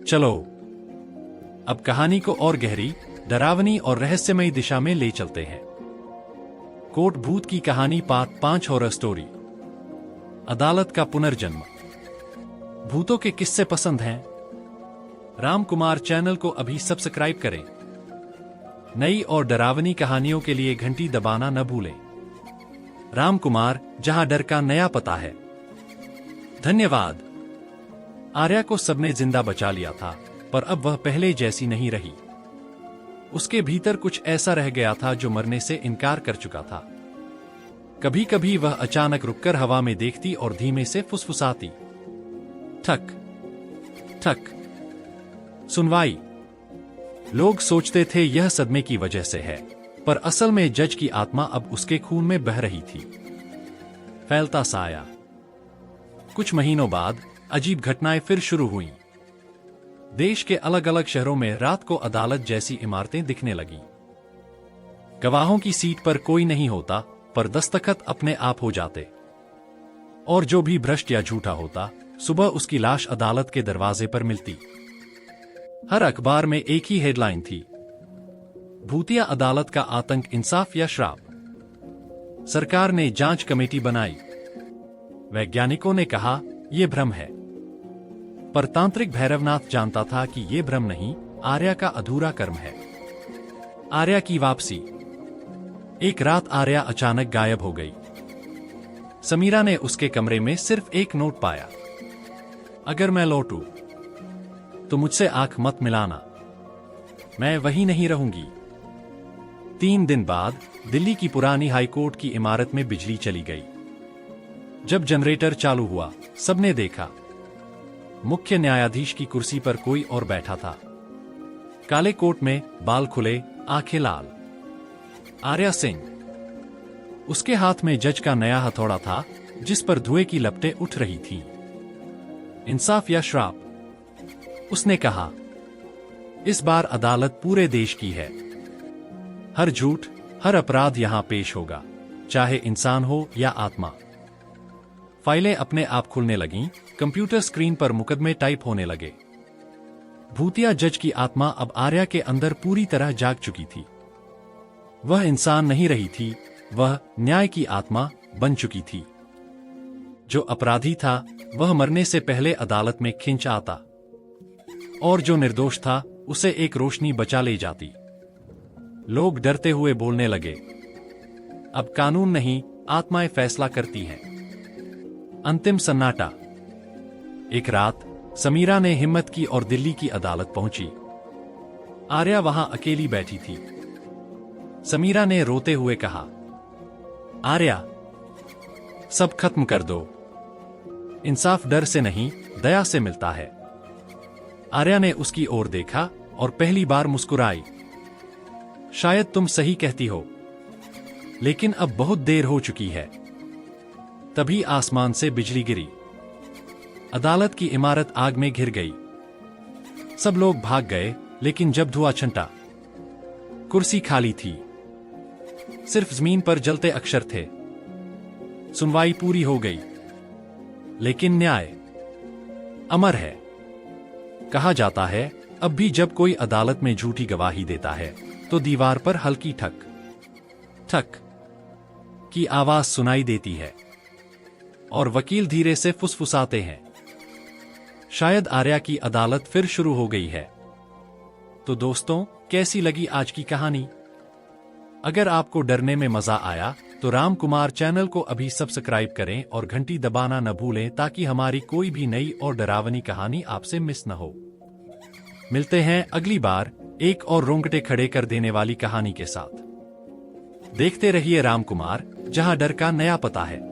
चलो अब कहानी को और गहरी, डरावनी और रहस्यमयी दिशा में ले चलते हैं। कोट भूत की कहानी पार्ट 5 हॉरर स्टोरी। अदालत का पुनर्जन्म। भूतों के किस्से पसंद हैं? राम कुमार चैनल को अभी सब्सक्राइब करें। नई और डरावनी कहानियों के लिए घंटी दबाना न भूलें। राम कुमार, जहां डर का नया पता है। धन्यवाद। आर्या को सबने जिंदा बचा लिया था, पर अब वह पहले जैसी नहीं रही। उसके भीतर कुछ ऐसा रह गया था जो मरने से इनकार कर चुका था। कभी कभी वह अचानक रुककर हवा में देखती और धीमे से फुसफुसाती, ठक ठक। सुनवाई। लोग सोचते थे यह सदमे की वजह से है, पर असल में जज की आत्मा अब उसके खून में बह रही थी। फैलता साया। कुछ महीनों बाद अजीब घटनाएं फिर शुरू हुईं। देश के अलग अलग शहरों में रात को अदालत जैसी इमारतें दिखने लगीं। गवाहों की सीट पर कोई नहीं होता, पर दस्तखत अपने आप हो जाते। और जो भी भ्रष्ट या झूठा होता, सुबह उसकी लाश अदालत के दरवाजे पर मिलती। हर अखबार में एक ही हेडलाइन थी, भूतिया अदालत का आतंक, इंसाफ या श्राप। सरकार ने जांच कमेटी बनाई। वैज्ञानिकों ने कहा यह भ्रम है, पर तांत्रिक भैरवनाथ जानता था कि यह भ्रम नहीं, आर्या का अधूरा कर्म है। आर्या की वापसी। एक रात आर्या अचानक गायब हो गई। समीरा ने उसके कमरे में सिर्फ एक नोट पाया, अगर मैं लौटूं तो मुझसे आंख मत मिलाना, मैं वहीं नहीं रहूंगी। 3 दिन बाद दिल्ली की पुरानी हाईकोर्ट की इमारत में बिजली चली गई। जब जनरेटर चालू हुआ, सबने देखा मुख्य न्यायाधीश की कुर्सी पर कोई और बैठा था। काले कोट में, बाल खुले, आंखें लाल। आर्या सिंह। उसके हाथ में जज का नया हथौड़ा था, जिस पर धुएं की लपटें उठ रही थीं। इंसाफ या श्राप? उसने कहा, इस बार अदालत पूरे देश की है। हर झूठ, हर अपराध यहां पेश होगा, चाहे इंसान हो या आत्मा। फाइलें अपने आप खुलने लगीं, कंप्यूटर स्क्रीन पर मुकदमे टाइप होने लगे। भूतिया जज की आत्मा अब आर्या के अंदर पूरी तरह जाग चुकी थी। वह इंसान नहीं रही थी, वह न्याय की आत्मा बन चुकी थी। जो अपराधी था, वह मरने से पहले अदालत में खिंच आता, और जो निर्दोष था, उसे एक रोशनी बचा ले जाती। लोग डरते हुए बोलने लगे, अब कानून नहीं, आत्माएं फैसला करती हैं। अंतिम सन्नाटा। एक रात समीरा ने हिम्मत की और दिल्ली की अदालत पहुंची। आर्या वहां अकेली बैठी थी। समीरा ने रोते हुए कहा, आर्या, सब खत्म कर दो। इंसाफ डर से नहीं, दया से मिलता है। आर्या ने उसकी ओर देखा और पहली बार मुस्कुराई। शायद तुम सही कहती हो, लेकिन अब बहुत देर हो चुकी है। तभी आसमान से बिजली गिरी। अदालत की इमारत आग में घिर गई। सब लोग भाग गए, लेकिन जब धुआं छंटा, कुर्सी खाली थी। सिर्फ जमीन पर जलते अक्षर थे। सुनवाई पूरी हो गई, लेकिन न्याय अमर है। कहा जाता है, अब भी जब कोई अदालत में झूठी गवाही देता है, तो दीवार पर हल्की ठक ठक की आवाज सुनाई देती है, और वकील धीरे से फुसफुसाते हैं, शायद आर्या की अदालत फिर शुरू हो गई है। तो दोस्तों, कैसी लगी आज की कहानी? अगर आपको डरने में मजा आया, तो राम कुमार चैनल को अभी सब्सक्राइब करें और घंटी दबाना न भूलें, ताकि हमारी कोई भी नई और डरावनी कहानी आपसे मिस न हो। मिलते हैं अगली बार एक और रोंगटे खड़े कर देने वाली कहानी के साथ। देखते रहिए राम कुमार, जहां डर का नया पता है।